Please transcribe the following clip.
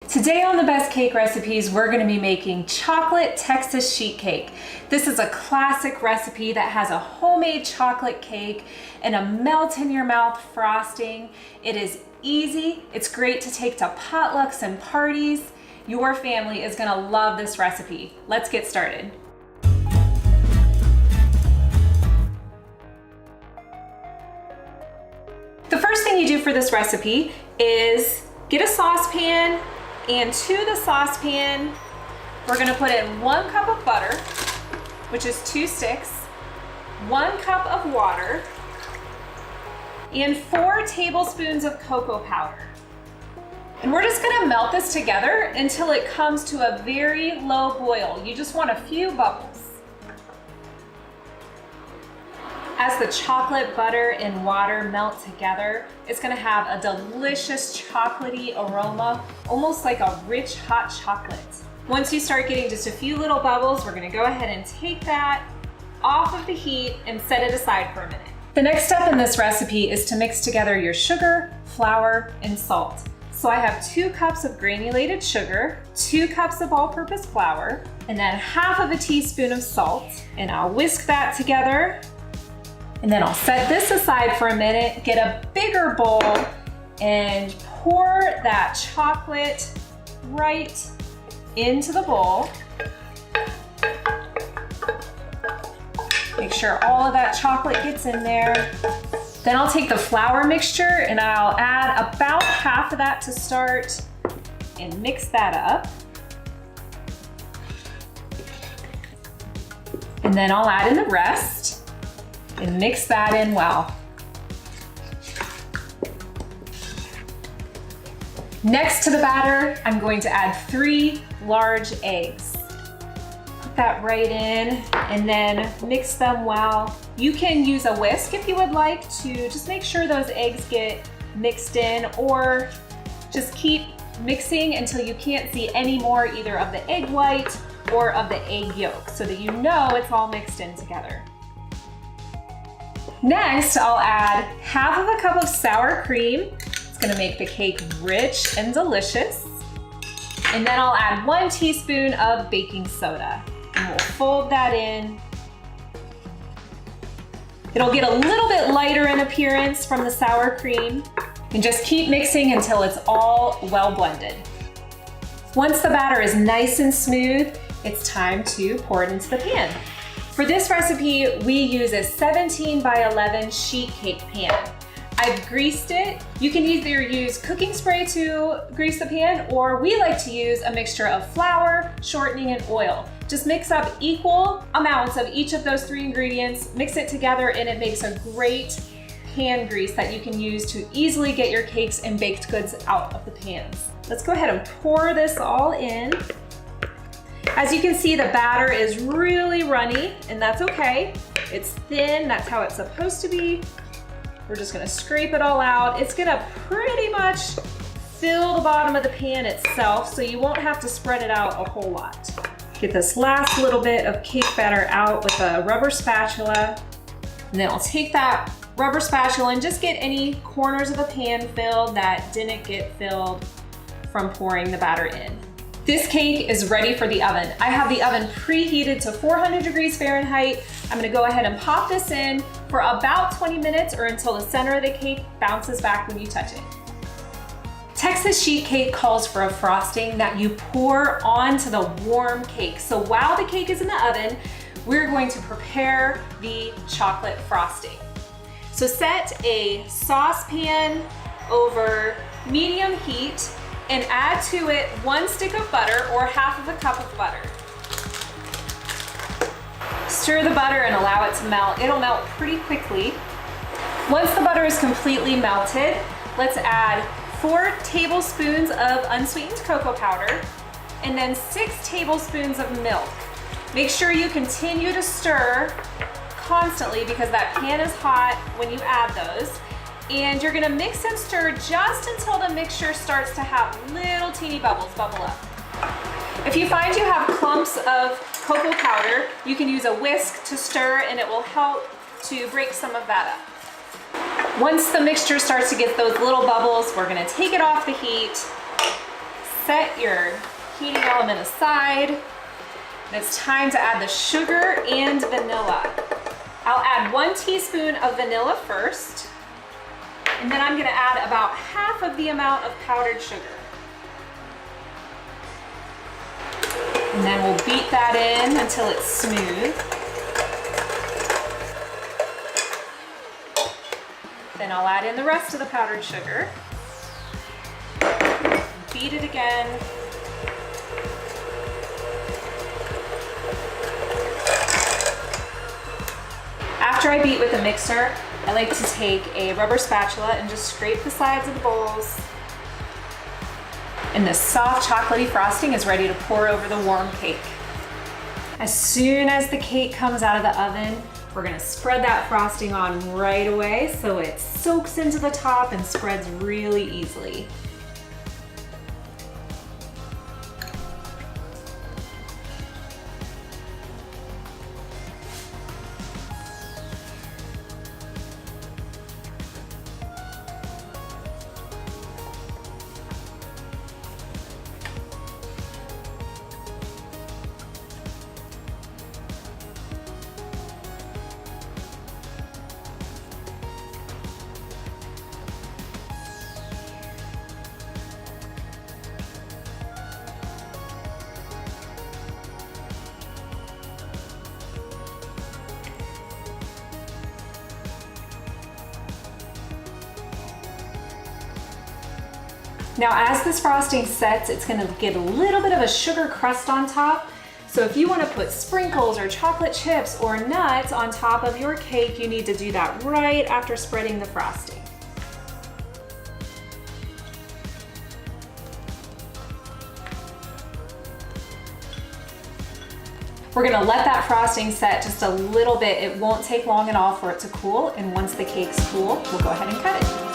Today on the Best Cake Recipes, we're going to be making chocolate Texas sheet cake. This is a classic recipe that has a homemade chocolate cake and a melt in your mouth frosting. It is easy. It's great to take to potlucks and parties. Your family is going to love this recipe. Let's get started. The first thing you do for this recipe is get a saucepan, and to the saucepan, we're gonna put in 1 cup of butter, which is 2 sticks, 1 cup of water, and 4 tablespoons of cocoa powder. And we're just gonna melt this together until it comes to a very low boil. You just want a few bubbles. As the chocolate, butter, and water melt together, it's gonna have a delicious chocolatey aroma, almost like a rich hot chocolate. Once you start getting just a few little bubbles, we're gonna go ahead and take that off of the heat and set it aside for a minute. The next step in this recipe is to mix together your sugar, flour, and salt. So I have 2 cups of granulated sugar, 2 cups of all-purpose flour, and then half of a teaspoon of salt. And I'll whisk that together. And then I'll set this aside for a minute, get a bigger bowl, and pour that chocolate right into the bowl. Make sure all of that chocolate gets in there. Then I'll take the flour mixture and I'll add about half of that to start and mix that up. And then I'll add in the rest and mix that in well. Next to the batter, I'm going to add 3 large eggs. Put that right in and then mix them well. You can use a whisk if you would like to just make sure those eggs get mixed in, or just keep mixing until you can't see any more either of the egg white or of the egg yolk, so that you know it's all mixed in together. Next, I'll add half of a cup of sour cream. It's gonna make the cake rich and delicious. And then I'll add 1 teaspoon of baking soda. And we'll fold that in. It'll get a little bit lighter in appearance from the sour cream. And just keep mixing until it's all well blended. Once the batter is nice and smooth, it's time to pour it into the pan. For this recipe, we use a 17 by 11 sheet cake pan. I've greased it. You can either use cooking spray to grease the pan, or we like to use a mixture of flour, shortening, and oil. Just mix up equal amounts of each of those 3 ingredients, mix it together, and it makes a great pan grease that you can use to easily get your cakes and baked goods out of the pans. Let's go ahead and pour this all in. As you can see, the batter is really runny, and that's okay. It's thin, that's how it's supposed to be. We're just gonna scrape it all out. It's gonna pretty much fill the bottom of the pan itself, so you won't have to spread it out a whole lot. Get this last little bit of cake batter out with a rubber spatula. And then I'll take that rubber spatula and just get any corners of the pan filled that didn't get filled from pouring the batter in. This cake is ready for the oven. I have the oven preheated to 400 degrees Fahrenheit. I'm gonna go ahead and pop this in for about 20 minutes or until the center of the cake bounces back when you touch it. Texas sheet cake calls for a frosting that you pour onto the warm cake. So while the cake is in the oven, we're going to prepare the chocolate frosting. So set a saucepan over medium heat and add to it 1 stick of butter or half of a cup of butter. Stir the butter and allow it to melt. It'll melt pretty quickly. Once the butter is completely melted, let's add 4 tablespoons of unsweetened cocoa powder and then 6 tablespoons of milk. Make sure you continue to stir constantly because that pan is hot when you add those. And you're gonna mix and stir just until the mixture starts to have little teeny bubbles bubble up. If you find you have clumps of cocoa powder, you can use a whisk to stir and it will help to break some of that up. Once the mixture starts to get those little bubbles, we're gonna take it off the heat, set your heating element aside. And it's time to add the sugar and vanilla. I'll add 1 teaspoon of vanilla first, and then I'm gonna add about half of the amount of powdered sugar. And then we'll beat that in until it's smooth. Then I'll add in the rest of the powdered sugar. Beat it again. After I beat with a mixer, I like to take a rubber spatula and just scrape the sides of the bowls. And the soft chocolatey frosting is ready to pour over the warm cake. As soon as the cake comes out of the oven, we're gonna spread that frosting on right away so it soaks into the top and spreads really easily. Now as this frosting sets, it's gonna get a little bit of a sugar crust on top. So if you wanna put sprinkles or chocolate chips or nuts on top of your cake, you need to do that right after spreading the frosting. We're gonna let that frosting set just a little bit. It won't take long at all for it to cool. And once the cake's cool, we'll go ahead and cut it.